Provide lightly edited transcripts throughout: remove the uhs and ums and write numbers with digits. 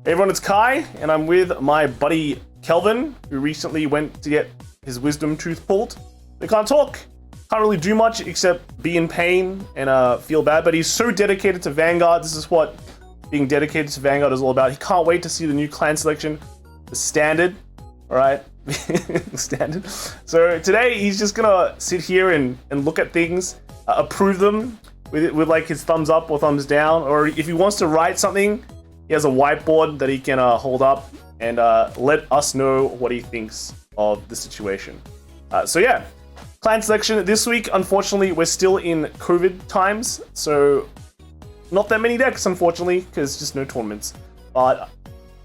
Hey everyone, it's Kai, and I'm with my buddy Kelvin, who recently went to get his wisdom tooth pulled. They can't talk, can't really do much except be in pain and feel bad, but he's so dedicated to Vanguard. This is what being dedicated to Vanguard is all about. He can't wait to see the new clan selection, the standard, alright? Standard. So today he's just gonna sit here and look at things, approve them with like his thumbs up or thumbs down, or if he wants to write something, he has a whiteboard that he can hold up and let us know what he thinks of the situation. So yeah, clan selection this week. Unfortunately, we're still in COVID times, so not that many decks, unfortunately, because just no tournaments. But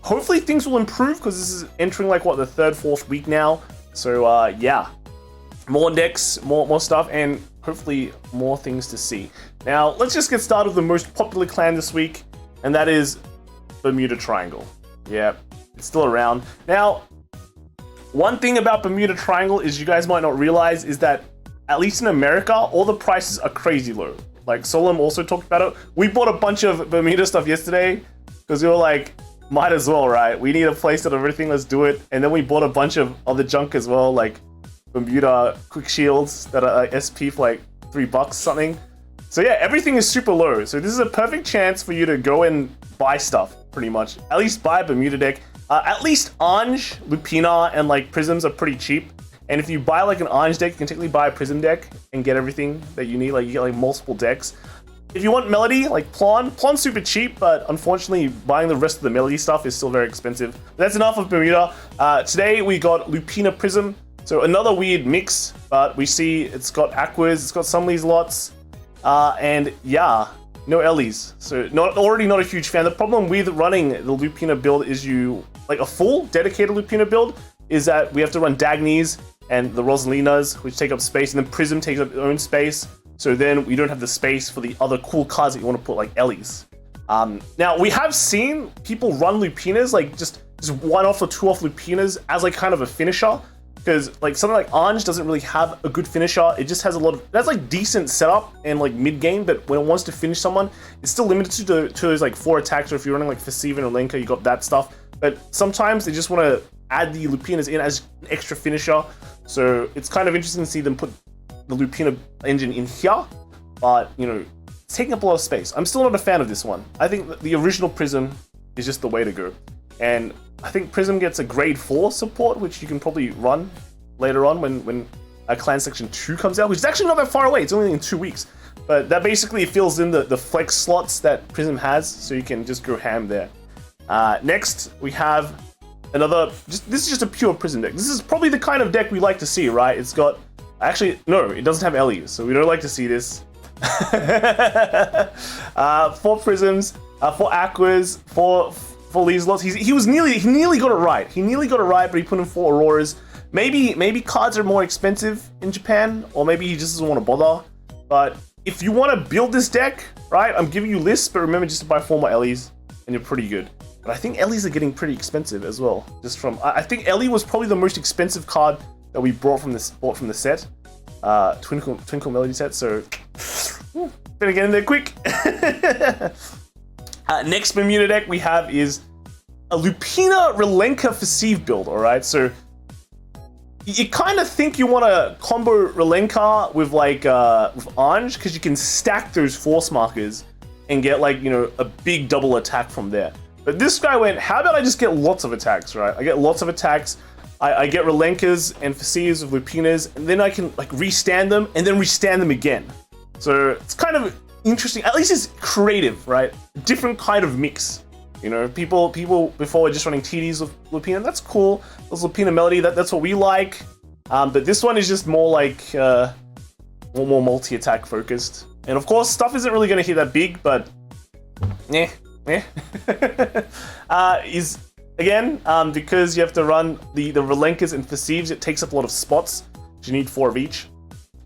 hopefully things will improve because this is entering like what, the third, fourth week now. So yeah, more decks, more stuff, and hopefully more things to see. Now let's just get started with the most popular clan this week, and that is Bermuda Triangle. Yeah, it's still around. Now, one thing about Bermuda Triangle is you guys might not realize is that, at least in America, all the prices are crazy low. Like, Solom also talked about it. We bought a bunch of Bermuda stuff yesterday because we were like, might as well, right? We need a place of everything, let's do it. And then we bought a bunch of other junk as well, like Bermuda quick shields that are SP for like $3 something. So yeah, everything is super low. So this is a perfect chance for you to go and buy stuff, pretty much. At least buy a Bermuda deck. At least Ange, Lupina, and like Prisms are pretty cheap. And if you buy like an Ange deck, you can technically buy a Prism deck and get everything that you need. Like you get like multiple decks. If you want Melody, like Plon's super cheap, but unfortunately buying the rest of the Melody stuff is still very expensive. But that's enough of Bermuda. Today we got Lupina Prism. So another weird mix, but we see it's got Aquas, it's got some of these lots. And yeah, no Ellies. So already not a huge fan. The problem with running the Lupina build is like a full dedicated Lupina build is that we have to run Dagnies and the Rosalinas, which take up space, and then Prism takes up its own space. So then we don't have the space for the other cool cards that you want to put, like Ellies. Now we have seen people run Lupinas, like just one off or two off Lupinas as like kind of a finisher. Because like something like Ange doesn't really have a good finisher. It just has a lot of, that's like decent setup and like mid game, but when it wants to finish someone, it's still limited to those like 4 attacks. Or if you're running like Vanguard, you got that stuff. But sometimes they just want to add the Lupinas in as an extra finisher. So it's kind of interesting to see them put the Lupina engine in here, but you know, it's taking up a lot of space. I'm still not a fan of this one. I think that the original Prism is just the way to go. And I think Prism gets a grade 4 support, which you can probably run later on when Clan Section 2 comes out, which is actually not that far away. It's only in 2 weeks. But that basically fills in the flex slots that Prism has, so you can just go ham there. Next, we have another, this is just a pure Prism deck. This is probably the kind of deck we like to see, right? It's got, actually, no, it doesn't have Ellies, so we don't like to see this. 4 Prisms, 4 Aquas, 4 these lots. He nearly got it right. He nearly got it right, but he put in 4 Auroras. Maybe cards are more expensive in Japan, or maybe he just doesn't want to bother. But if you want to build this deck, right, I'm giving you lists, but remember just to buy 4 more Ellies, and you're pretty good. But I think Ellies are getting pretty expensive as well. Just from, I think Ellie was probably the most expensive card that we bought from the set, Twinkle Melody set. So better get in there quick. Next Bermuda deck we have is a Lupina-relenka Faceve build, alright? So you kind of think you want to combo Relenka with like with Ange, because you can stack those force markers and get like, you know, a big double attack from there. But this guy went, how about I just get lots of attacks, right? I get lots of attacks, I get Relenkas and Faceves with Lupinas, and then I can like restand them and then restand them again. So it's kind of interesting. At least it's creative, right? Different kind of mix. You know, people before were just running TDs with Lupina. That's cool. Those Lupina Melody, that's what we like. But this one is just more like more multi-attack focused. And of course, stuff isn't really going to hit that big, but is again because you have to run the Relenkas and Faceves, it takes up a lot of spots. You need 4 of each.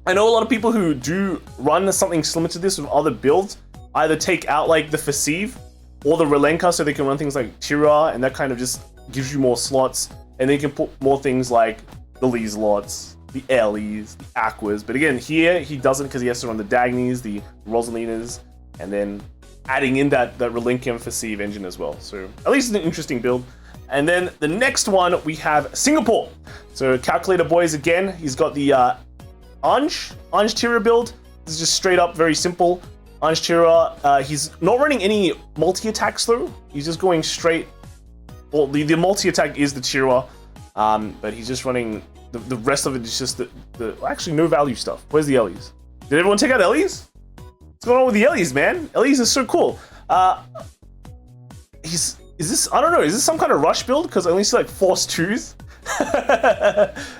I know a lot of people who do run something similar to this with other builds either take out like the Faceve or the Relenka, so they can run things like Tira, and that kind of just gives you more slots, and then you can put more things like the Lee slots, the Ellies, the Aquas. But again, here he doesn't, because he has to run the Dagnies, the Rosalinas, and then adding in that Relenka for Sieve engine as well. So at least it's an interesting build. And then the next one we have Singapore. So Calculator Boys again. He's got the Anj Tira build. This is just straight up very simple. Anj Tira. He's not running any multi attacks though. He's just going straight. Well, the multi attack is the Tira, but he's just running the rest of it is just the actually no value stuff. Where's the Ellies? Did everyone take out Ellies? What's going on with the Ellies, man? Ellies is so cool. Is this, I don't know, is this some kind of rush build? Because I only see like force 2s.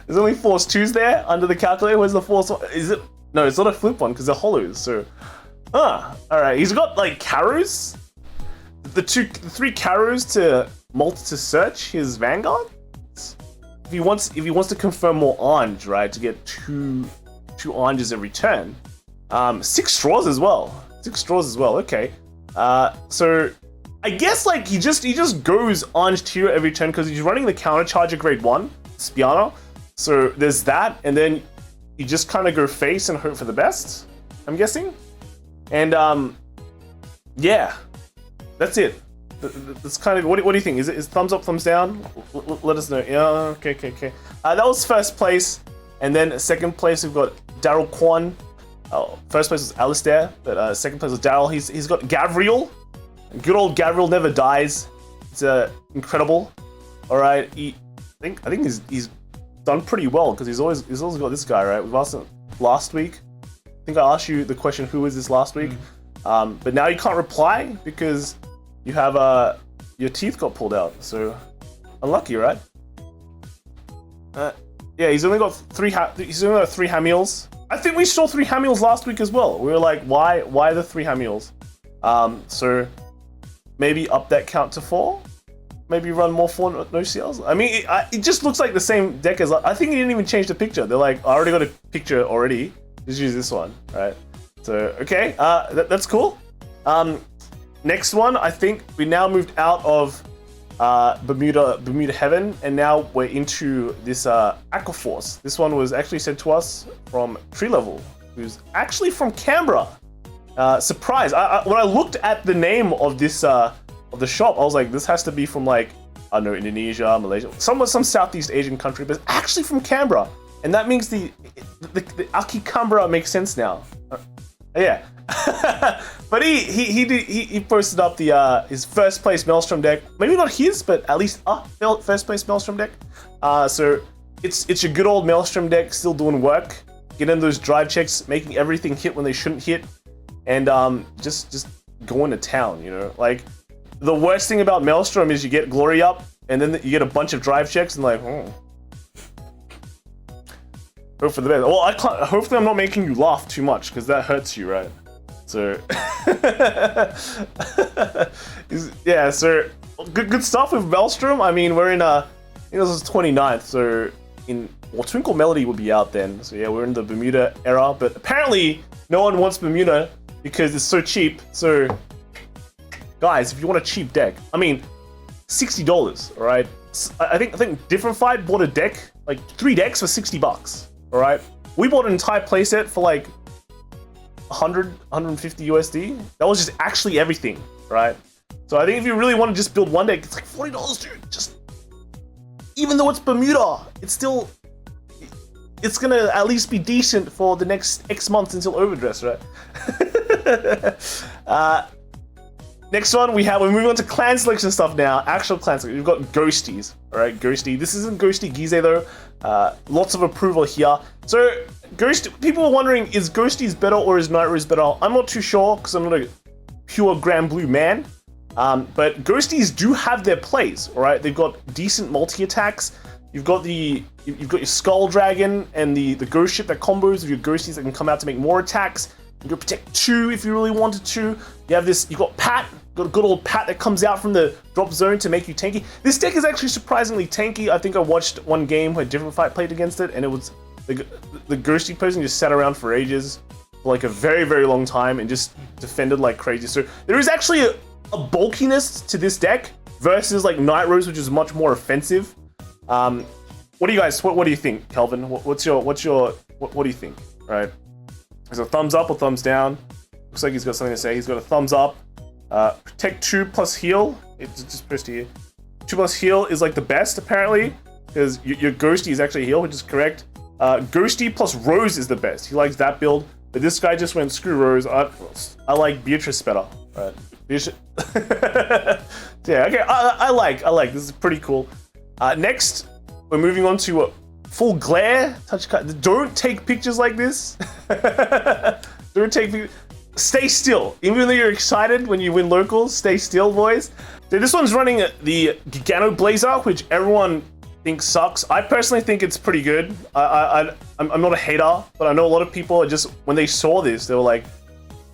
There's only force 2s there under the calculator. Where's the force one? Is it? No, it's not a flip one because they're hollows. So, alright. He's got like Carrows. The 3 Carrows to search his Vanguard. If he wants to confirm more Anj, right, to get two Anjes every turn. 6 straws as well. 6 straws as well. Okay. So I guess like he just goes Anj Tira every turn because he's running the counter charger grade 1 Spiano. So there's that, and then you just kind of go face and hope for the best, I'm guessing. And yeah, that's it. That's kind of what do you think? Is thumbs up, thumbs down? Let us know. Yeah, okay. That was first place, and then second place we've got Daryl Kwan. First place was Alistair, but second place was Daryl. He's got Gavriel. Good old Gavriel never dies. It's incredible. All right, I think he's done pretty well because he's always got this guy, right. We've asked him last week. I think I asked you the question, who is this last week? But now you can't reply because you have your teeth got pulled out. So unlucky, right? Yeah, he's only got 3 Hamiels. I think we saw 3 Hamiels last week as well. We were like, why the 3 Hamiels? So maybe up that count to 4. Maybe run more 4 no CLs. I mean, it just looks like the same deck as. I think he didn't even change the picture. They're like, I already got a picture already. Just use this one, right? So okay, that's cool. Next one, I think we now moved out of Bermuda Heaven, and now we're into this Aqua Force. This one was actually sent to us from Tree Level, who's actually from Canberra. Surprise! When I looked at the name of this of the shop, I was like, this has to be from like, I don't know, Indonesia, Malaysia, some Southeast Asian country, but it's actually from Canberra, and that means the Aki Canberra makes sense now. Yeah. But he posted up the his first place Maelstrom deck. Maybe not his, but at least first place Maelstrom deck. So it's your good old Maelstrom deck still doing work, getting those drive checks, making everything hit when they shouldn't hit, and just going to town. You know, like the worst thing about Maelstrom is you get glory up, and then you get a bunch of drive checks, and like, hope for the best. Well, I can't. Hopefully, I'm not making you laugh too much because that hurts you, right? So, yeah. So, good stuff with Maelstrom. I mean, we're in I think this is 29th. So, Twinkle Melody will be out then. So yeah, we're in the Bermuda era. But apparently, no one wants Bermuda because it's so cheap. So, guys, if you want a cheap deck, I mean, $60. All right. I think Different Fight bought a deck, like 3 decks for $60. All right, we bought an entire playset for like 150 USD. That was just actually everything, right? So I think if you really want to just build one deck, it's like $40, dude. Just even though it's Bermuda, it's gonna at least be decent for the next X months until Overdress, right? Next one we're moving on to clan selection stuff now. Actual clan selection. We've got Ghosties. All right, Ghostie. This isn't Ghostie Gize though. Lots of approval here. So, people are wondering, is Ghosties better or is Night Rose better? I'm not too sure because I'm not a pure Grand Blue man. But Ghosties do have their plays. All right, they've got decent multi attacks. You've got your Skull Dragon and the Ghost Ship that combos with your Ghosties that can come out to make more attacks. You can protect 2 if you really wanted to. You've got Pat. Got a good old Pat that comes out from the drop zone to make you tanky. This deck is actually surprisingly tanky. I think I watched one game where Different Fight played against it, and it was the Ghostie person just sat around for ages, for like a very, very long time, and just defended like crazy. So there is actually a bulkiness to this deck versus like Night Rose, which is much more offensive. What do you guys? What do you think, Kelvin? What do you think? All right. Is it a thumbs up or thumbs down? Looks like he's got something to say. He's got a thumbs up. Protect 2 plus heal. It's just pressed here. 2 plus heal is like the best apparently, because your Ghostie is actually heal, which is correct. Ghostie plus Rose is the best. He likes that build, but this guy just went screw Rose. I like Beatrice better. Right. Yeah. Okay. I like. This is pretty cool. Next, we're moving on to full glare. Don't take pictures like this. Don't take pictures. Stay still. Even though you're excited when you win locals, stay still, boys. So this one's running the Gigano Blazer, which everyone thinks sucks. I personally think it's pretty good. I'm not a hater, but I know a lot of people are just, when they saw this, they were like,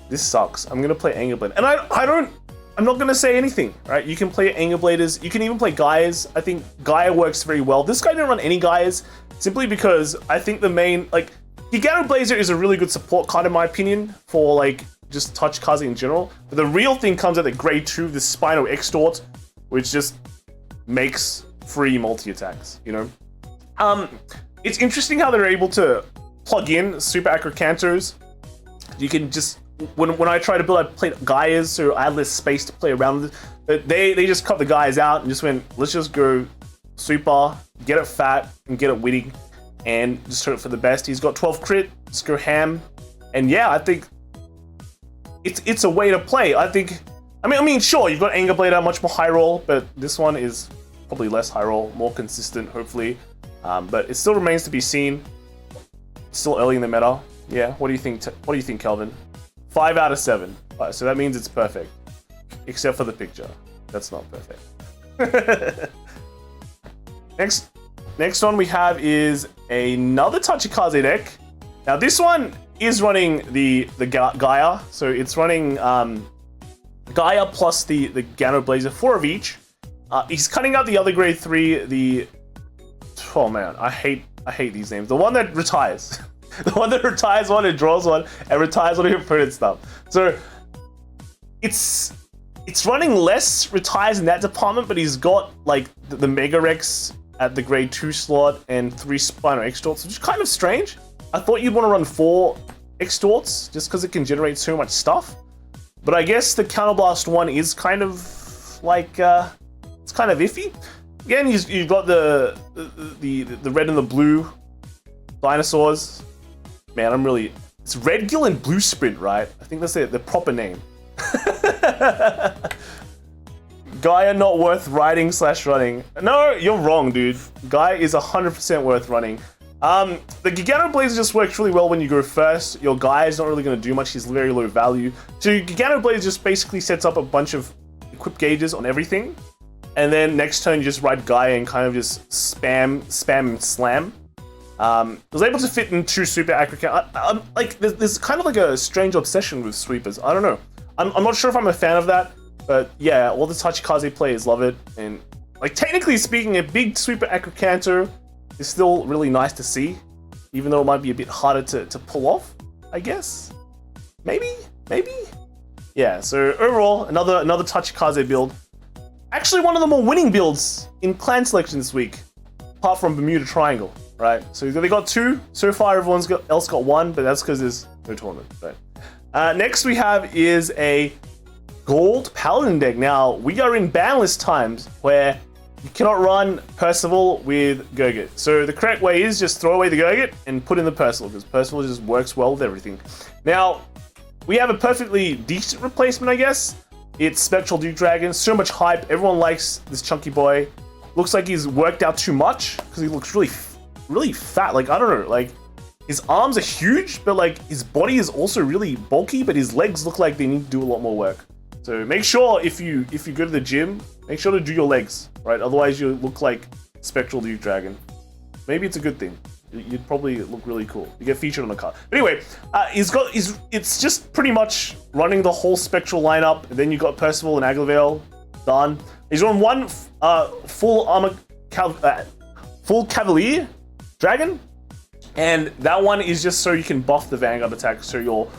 this sucks. I'm gonna play Anger Blade. And I'm not gonna say anything, right? You can play Anger Bladers. You can even play Gaias. I think Gaia works very well. This guy didn't run any Gaias simply because I think the main, like, Gigano Blazer is a really good support card in my opinion for like just Tachikaze in general. But the real thing comes at the grade 2, the Spino Extort, which just makes free multi-attacks, you know? It's interesting how they're able to plug in super accurate Cantos. You can just, when I try to build, I played Gaias, so I had less space to play around with it. But they just cut the Gaias out and just went, let's just go super, get it fat, and get it winning, and just hope for the best. He's got 12 crit, just go ham. And yeah, I think it's a way to play. I mean, sure, you've got Anger Blader, much more high roll, but this one is probably less high roll, more consistent, hopefully. But it still remains to be seen. It's still early in the meta. Yeah, what do you think? What do you think, Kelvin? 5 out of 7. So that means it's perfect, except for the picture. That's not perfect. Next one we have is another Tachikaze deck. Now this one is running the Gaia, so it's running Gaia plus the Gano Blazer, 4 of each. He's cutting out the other grade 3, oh man, I hate these names. The one that retires. The one that retires one and draws one and retires one of your opponent's stuff. So it's running less retires in that department, but he's got like the Mega Rex at the grade 2 slot and 3 Spino Extorts, which is kind of strange. I thought you'd want to run 4 Extorts just because it can generate so much stuff. But I guess the Counterblast one is kind of like, it's kind of iffy. Again, you've got the red and the blue dinosaurs. Man, it's Red Gill and Blue Sprint, right? I think that's the proper name. Gaia not worth riding / running. No, you're wrong, dude. Gaia is 100% worth running. The Gigano Blazer just works really well when you go first. Your Gaia is not really going to do much. He's very low value. So Gigano Blazer just basically sets up a bunch of equip gauges on everything. And then next turn you just ride Gaia and kind of just spam and slam. I was able to fit in 2 super accurate. Like there's kind of like a strange obsession with sweepers. I don't know. I'm not sure if I'm a fan of that, but yeah, all the Tachikaze players love it. And like technically speaking, a big sweeper accurate Canto is still really nice to see, even though it might be a bit harder to pull off, I guess. Maybe. Yeah. So overall, another Tachikaze build. Actually, one of the more winning builds in clan selection this week, apart from Bermuda Triangle. Right, so they got 2. So far, everyone's else got 1, but that's because there's no tournament. Right. Next we have is a gold paladin deck. Now, we are in banless times where you cannot run Percival with Gurgit. So the correct way is just throw away the Gurgit and put in the Percival, because Percival just works well with everything. Now, we have a perfectly decent replacement, I guess. It's Spectral Duke Dragon, so much hype. Everyone likes this chunky boy. Looks like he's worked out too much, because he looks really fat. Like, I don't know, like his arms are huge, but like his body is also really bulky, but his legs look like they need to do a lot more work. So make sure if you go to the gym, make sure to do your legs, right? Otherwise you look like Spectral Duke Dragon. Maybe it's a good thing. You'd probably look really cool. You get featured on the card. But anyway, it's just pretty much running the whole Spectral lineup. And then you got Percival and Aglavale done. He's on 1 full armor full Cavalier Dragon, and that one is just so you can buff the Vanguard attack so your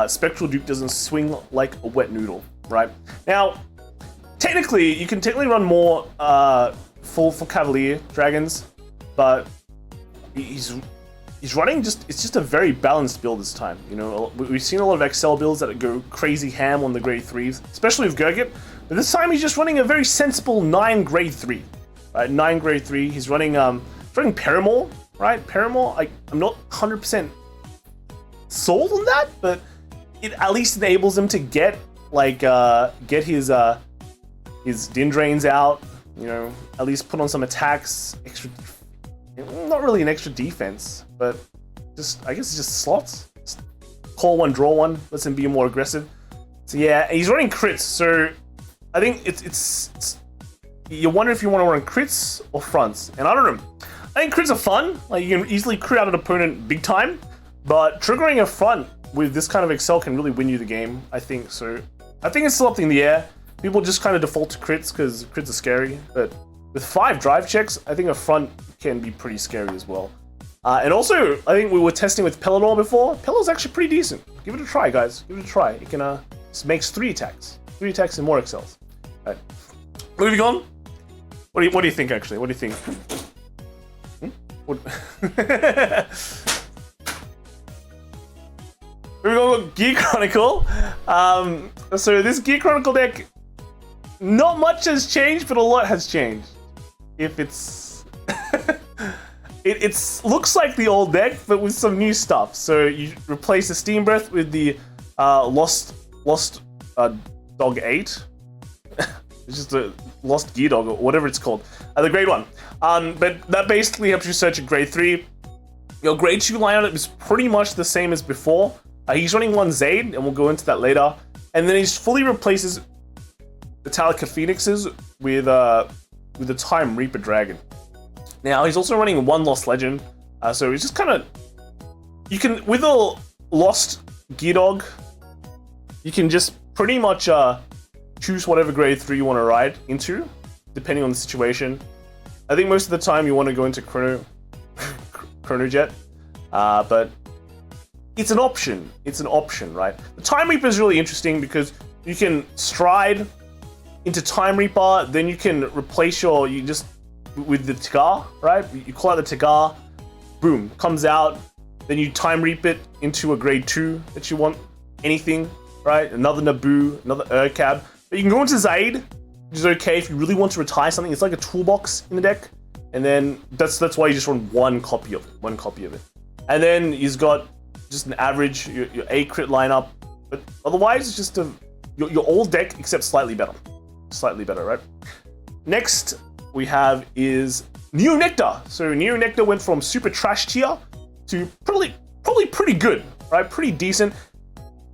Spectral Duke doesn't swing like a wet noodle, right? Now, technically, you can run more full Cavalier Dragons, but he's he's running it's just a very balanced build this time. You know, we've seen a lot of XL builds that go crazy ham on the grade 3s, especially with Gurgit. But this time he's just running a very sensible 9 grade 3. Right, 9 grade 3. He's running Paramore, right? Paramore, I'm not 100% sold on that, but it at least enables him to get his din drains out, you know, at least put on some attacks, not really an extra defense, but I guess it's just slots. Just call one, draw one, lets him be more aggressive. So yeah, he's running crits, so I think it's you wonder if you want to run crits or fronts, and I don't know. I think crits are fun, like you can easily crit out an opponent big time, but triggering a front with this kind of Excel can really win you the game, I think. So I think it's still up in the air. People just kind of default to crits because crits are scary, but with 5 drive checks, I think a front can be pretty scary as well. And also, I think we were testing with Pelennor before. Pelennor's actually pretty decent. Give it a try, guys. Give it a try. It can makes 3 attacks. 3 attacks and more excels. All right. Moving on. What do you think, actually? What do you think? Moving on, Gear Chronicle. So this Gear Chronicle deck, not much has changed, but a lot has changed. If it's... it looks like the old deck, but with some new stuff. So you replace the Steam Breath with the Lost Dog 8. It's just a Lost Gear Dog, or whatever it's called. The grade 1. But that basically helps you search at grade 3. Your grade 2 lineup is pretty much the same as before. He's running 1 Zaid, and we'll go into that later. And then he fully replaces Metallica Phoenixes with the Time Reaper Dragon. Now, he's also running 1 Lost Legend. So he's just kind of... You can... With a Lost Gear Dog, you can just pretty much choose whatever grade 3 you want to ride into, depending on the situation. I think most of the time you want to go into Chrono Jet, but it's an option. It's an option, right? The Time Reaper is really interesting because you can stride into Time Reaper, then you can replace with the Tigar, right? You call out the Tigar, boom, comes out, then you Time Reap it into a grade 2 that you want, anything, right? Another Naboo, another Urcab. But you can go into Zaid, which is okay if you really want to retire something. It's like a toolbox in the deck, and then that's why you just run 1 copy of it. And then he's got just an average, your A crit lineup, but otherwise it's just your old deck except slightly better. Slightly better, right? Next we have is Neo Nectar. So Neo Nectar went from super trash tier to probably pretty good, right? Pretty decent.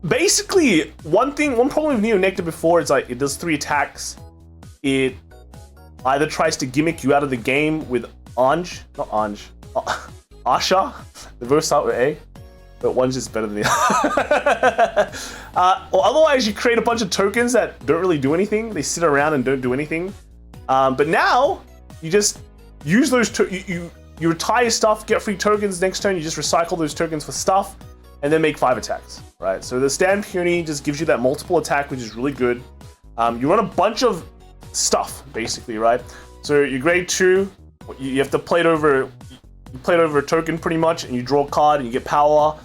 Basically, one problem with Neo Nectar before is like it does 3 attacks. It either tries to gimmick you out of the game with Asha, the versatile with A, but one's just better than the other. Or otherwise, you create a bunch of tokens that don't really do anything. They sit around and don't do anything. But now, you just use those, you retire stuff, get free tokens. Next turn, you just recycle those tokens for stuff, and then make 5 attacks, right? So the Stand Puny just gives you that multiple attack, which is really good. You run a bunch of stuff, basically, right? So your grade 2, you have to play it over a token pretty much, and you draw a card and you get power.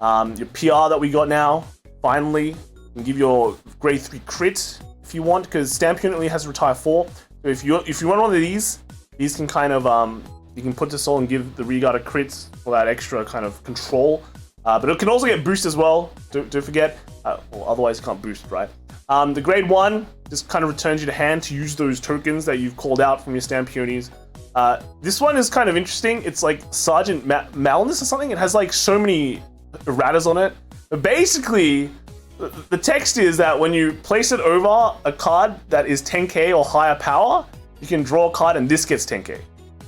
Your PR that we got now, finally, can give your grade 3 crit if you want, because Stampion only has to retire 4. So if you run one of these can kind of you can put this all and give the Reguard a crit for that extra kind of control. But it can also get boost as well. Don't forget. Well, otherwise it can't boost, right? The grade 1 just kind of returns you to hand to use those tokens that you've called out from your Stampionies. This one is kind of interesting. It's like Sergeant Malnus or something. It has like so many erratas on it. But basically, the text is that when you place it over a card that is 10k or higher power, you can draw a card and this gets 10k.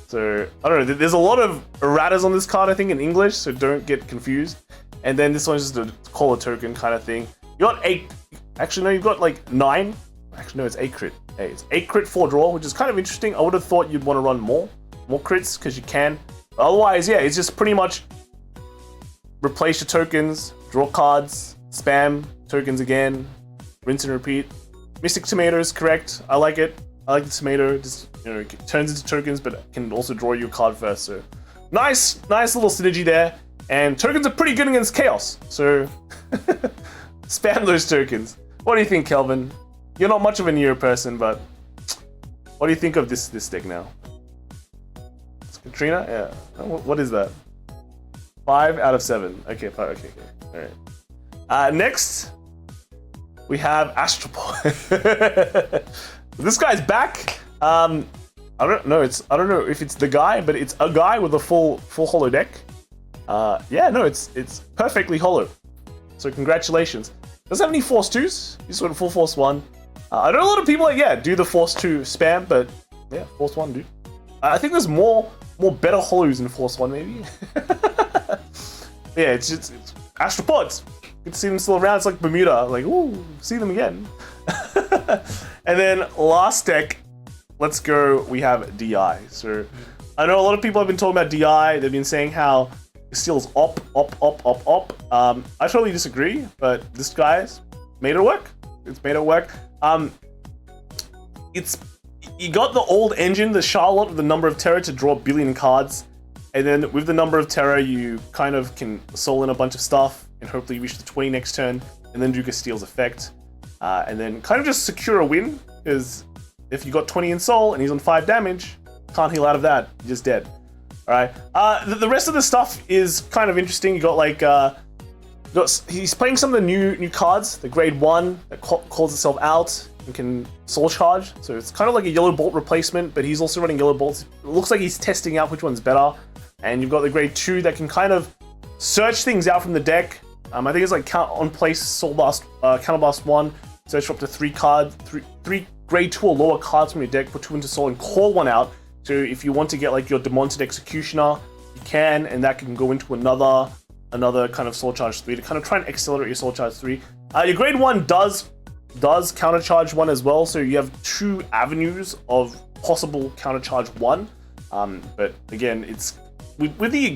So, I don't know, there's a lot of erratas on this card, I think, in English, so don't get confused. And then this one's just a call a token kind of thing. You got 8, actually no, you've got like 9. Actually no, it's 8 crit. Hey, it's 8 crit 4 draw, which is kind of interesting. I would have thought you'd want to run more crits, because you can. But otherwise, yeah, it's just pretty much replace your tokens, draw cards, spam tokens again, rinse and repeat. Mystic Tomato is correct. I like it. I like the tomato. Just, you know, it turns into tokens, but can also draw you a card first. So nice little synergy there. And tokens are pretty good against chaos, so spam those tokens. What do you think, Kelvin? You're not much of a Neo person, but what do you think of this deck now? It's Katrina? Yeah. What is that? 5 out of 7. Okay, 5. Okay. All right. Next, we have Astropod. This guy's back. I don't know if it's the guy, but it's a guy with a full holo deck. Yeah, no, it's perfectly holo. So congratulations. Doesn't have any Force 2s. He's got a full Force 1. I know a lot of people do the Force 2 spam, but yeah, Force 1, dude. I think there's more better holos in Force 1, maybe. Yeah, it's Astropods. Good to see them still around. It's like Bermuda. Like, ooh, see them again. And then last deck, let's go. We have DI. So I know a lot of people have been talking about DI. They've been saying how Steel's op. I totally disagree, but this guy's made it work. It's made it work. You got the old engine, the Charlotte, with the number of terror to draw a billion cards, and then with the number of terror, you kind of can soul in a bunch of stuff and hopefully reach the 20 next turn, and then do Ghostie's effect, and then kind of just secure a win. Because if you got 20 in soul and he's on 5 damage, can't heal out of that. You're just dead. All right. The rest of the stuff is kind of interesting. You got like he's playing some of the new cards, the grade 1 that calls itself out and can soul charge. So it's kind of like a yellow bolt replacement, but he's also running yellow bolts. It looks like he's testing out which one's better. And you've got the grade 2 that can kind of search things out from the deck. I think it's like count on place soul blast, counterblast 1, search for up to 3 cards, three grade 2 or lower cards from your deck, put 2 into soul and call 1 out. So if you want to get like your Demonted Executioner, you can, and that can go into another kind of soul charge 3 to kind of try and accelerate your soul charge 3. Your grade 1 does counter charge 1 as well, so you have 2 avenues of possible counter charge 1. But again, it's with the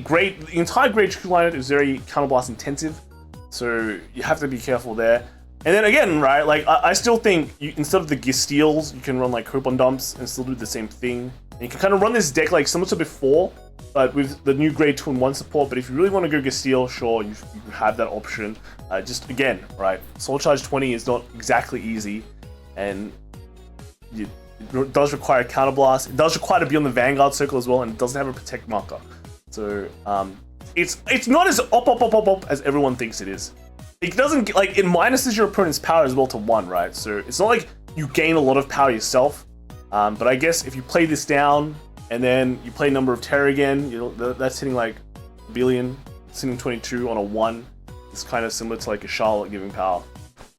entire grade 2 lineup is very counterblast intensive, so you have to be careful there. And then again, right, like I still think instead of the Ghosteals, you can run like Hope on Dumps and still do the same thing. And you can kind of run this deck like similar to before, but with the new grade 2 and 1 support. But if you really want to go Ghosteel, sure, you have that option. Just again, right, Soul Charge 20 is not exactly easy, and it does require Counterblast. It does require to be on the Vanguard circle as well, and it doesn't have a Protect marker. So it's not as op as everyone thinks it is. It doesn't, like, it minuses your opponent's power as well to 1, right? So it's not like you gain a lot of power yourself. But I guess if you play this down and then you play Number of Terror again, you know, that's hitting like a billion, it's hitting 22 on a 1. It's kind of similar to like a Charlotte giving power.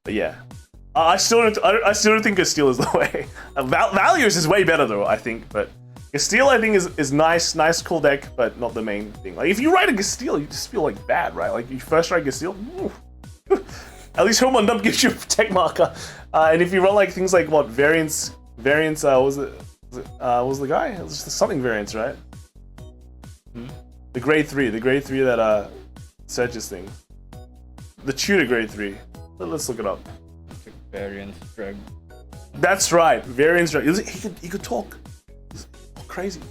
But yeah, I still don't think Ghosteel is the way. Valios is way better though, I think. But Ghosteel I think is nice cool deck, but not the main thing. Like if you ride a Ghosteel, you just feel like bad, right? Like you first ride Ghosteel, at least Home on Dump gives you a Protect marker. And if you run like things like what variants, what was the guy? It was just something variants, right? The grade 3 that searches things. The tutor grade 3. Let's look it up. Variance drug. That's right, variance drug. He could talk. It's crazy.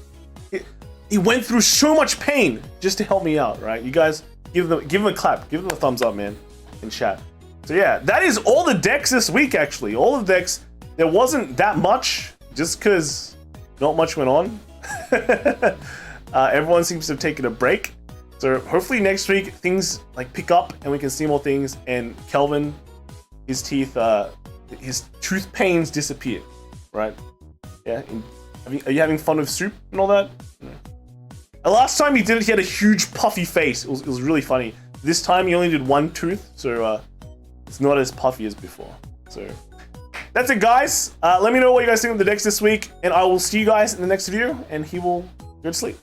He went through so much pain just to help me out, right? You guys give him a clap, give him a thumbs up, man, in chat. So yeah, that is all the decks this week. Actually, all the decks. There wasn't that much, just because not much went on. Everyone seems to have taken a break. So hopefully next week things like pick up and we can see more things. And Kelvin, his teeth, his tooth pains disappear, right? Yeah. Are you having fun with soup and all that? No. The last time he did it, he had a huge puffy face. It was really funny. This time he only did 1 tooth, so it's not as puffy as before. So. That's it, guys. Let me know what you guys think of the decks this week, and I will see you guys in the next video, and he will go to sleep.